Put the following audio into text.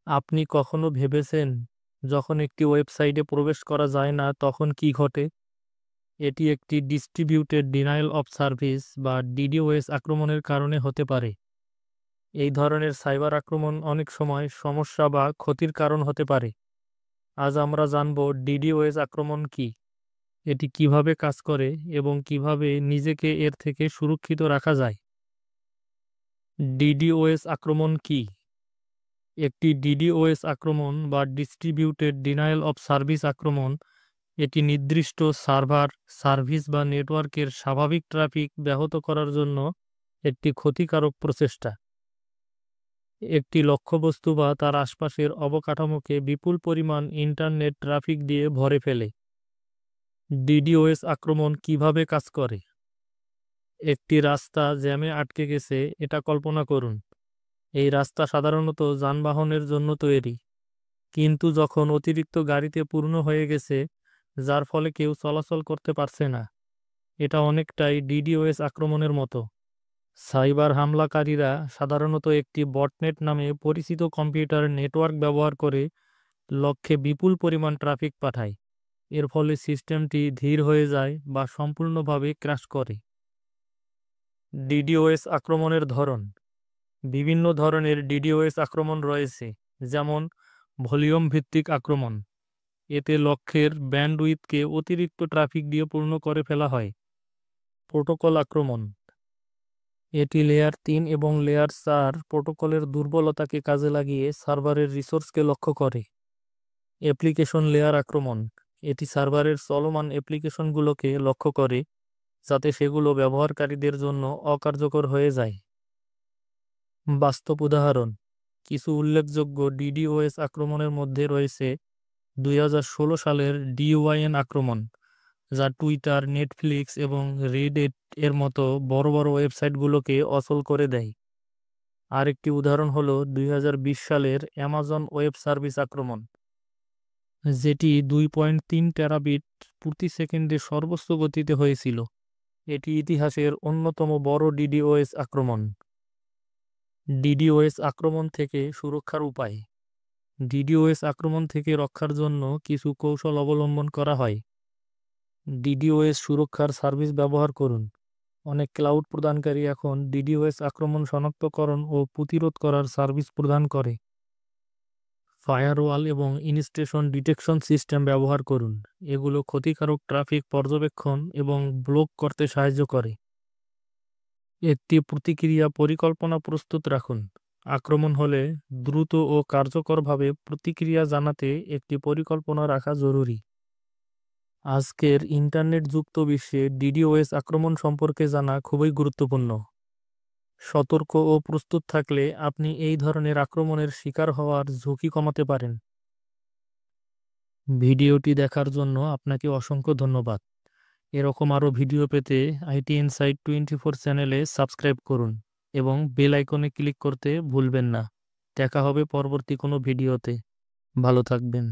আপনি কখনো ভেবেছেন যখন একটি ওয়েবসাইটে প্রবেশ করা যায় না তখন কি ঘটে? এটি একটি ডিস্ট্রিবিউটেড ডিনায়াল অফ সার্ভিস বা ডিডিওএস আক্রমণের কারণে হতে পারে। এই ধরনের সাইবার আক্রমণ অনেক সময় সমস্যা বা ক্ষতির কারণ হতে পারে। আজ আমরা জানব ডিডিওএস আক্রমণ কি, এটি কিভাবে কাজ করে এবং কিভাবে নিজেকে এর থেকে সুরক্ষিত রাখা যায়। ডিডিওএস আক্রমণ কি? একটি ডিডিওএস আক্রমণ বা ডিস্ট্রিবিউটেড ডিনায়াল অফ সার্ভিস আক্রমণ এটি নির্দিষ্ট সার্ভার, সার্ভিস বা নেটওয়ার্কের স্বাভাবিক ট্রাফিক ব্যাহত করার জন্য একটি ক্ষতিকারক প্রচেষ্টা। একটি লক্ষ্যবস্তু বা তার আশপাশের অবকাঠামোকে বিপুল পরিমাণ ইন্টারনেট ট্রাফিক দিয়ে ভরে ফেলে। ডিডিওএস আক্রমণ কিভাবে কাজ করে? একটি রাস্তা জ্যামে আটকে গেছে, এটা কল্পনা করুন। এই রাস্তা সাধারণত যানবাহনের জন্য তৈরি, কিন্তু যখন অতিরিক্ত গাড়িতে পূর্ণ হয়ে গেছে, যার ফলে কেউ চলাচল করতে পারছে না, এটা অনেকটাই ডিডিওএস আক্রমণের মতো। সাইবার হামলাকারীরা সাধারণত একটি বটনেট নামে পরিচিত কম্পিউটার নেটওয়ার্ক ব্যবহার করে লক্ষ্যে বিপুল পরিমাণ ট্রাফিক পাঠায়। এর ফলে সিস্টেমটি ধীর হয়ে যায় বা সম্পূর্ণভাবে ক্র্যাশ করে। ডিডিওএস আক্রমণের ধরন। বিভিন্ন ধরনের ডিডিওএস আক্রমণ রয়েছে, যেমন ভলিউম ভিত্তিক আক্রমণ। এতে লক্ষ্যের ব্যান্ডউইথকে অতিরিক্ত ট্রাফিক দিয়ে পূর্ণ করে ফেলা হয়। প্রোটোকল আক্রমণ। এটি লেয়ার 3 এবং লেয়ার 4 প্রোটোকলের দুর্বলতাকে কাজে লাগিয়ে সার্ভারের রিসোর্সকে লক্ষ্য করে। অ্যাপ্লিকেশন লেয়ার আক্রমণ। এটি সার্ভারের চলমান অ্যাপ্লিকেশনগুলোকে লক্ষ্য করে, যাতে সেগুলো ব্যবহারকারীদের জন্য অকার্যকর হয়ে যায়। বাস্তব উদাহরণ। কিছু উল্লেখযোগ্য ডিডিওএস আক্রমণের মধ্যে রয়েছে 2016 সালের ডিওয়াইএন আক্রমণ, যা টুইটার, নেটফ্লিক্স এবং রেডিট এর মতো বড় বড় ওয়েবসাইটগুলোকে অচল করে দেয়। আরেকটি উদাহরণ হলো 2020 সালের অ্যামাজন ওয়েব সার্ভিস আক্রমণ, যেটি 2.3 টেরাবিট প্রতি সেকেন্ডে সর্বোচ্চ গতিতে হয়েছিল। এটি ইতিহাসের অন্যতম বড় ডিডিওএস আক্রমণ। ডিডিওএস আক্রমণ থেকে সুরক্ষার উপায়। ডিডিওএস আক্রমণ থেকে রক্ষার জন্য কিছু কৌশল অবলম্বন করা হয়। ডিডিওএস সুরক্ষার সার্ভিস ব্যবহার করুন। অনেক ক্লাউড প্রদানকারী এখন ডিডিওএস আক্রমণ শনাক্তকরণ ও প্রতিরোধ করার সার্ভিস প্রদান করে। ফায়ারওয়াল এবং ইনস্টেশন ডিটেকশন সিস্টেম ব্যবহার করুন। এগুলো ক্ষতিকারক ট্রাফিক পর্যবেক্ষণ এবং ব্লক করতে সাহায্য করে। একটি প্রতিক্রিয়া পরিকল্পনা প্রস্তুত রাখুন। আক্রমণ হলে দ্রুত ও কার্যকরভাবে প্রতিক্রিয়া জানাতে একটি পরিকল্পনা রাখা জরুরি। আজকের ইন্টারনেট যুক্ত বিশ্বে ডিডিওএস আক্রমণ সম্পর্কে জানা খুবই গুরুত্বপূর্ণ। সতর্ক ও প্রস্তুত থাকলে আপনি এই ধরনের আক্রমণের শিকার হওয়ার ঝুঁকি কমাতে পারেন। ভিডিওটি দেখার জন্য আপনাকে অসংখ্য ধন্যবাদ। এরকম আরও ভিডিও পেতে আইটি ইনসাইট 24 চ্যানেলে সাবস্ক্রাইব করুন এবং বেল আইকনে ক্লিক করতে ভুলবেন না। দেখা হবে পরবর্তী কোনো ভিডিওতে। ভালো থাকবেন।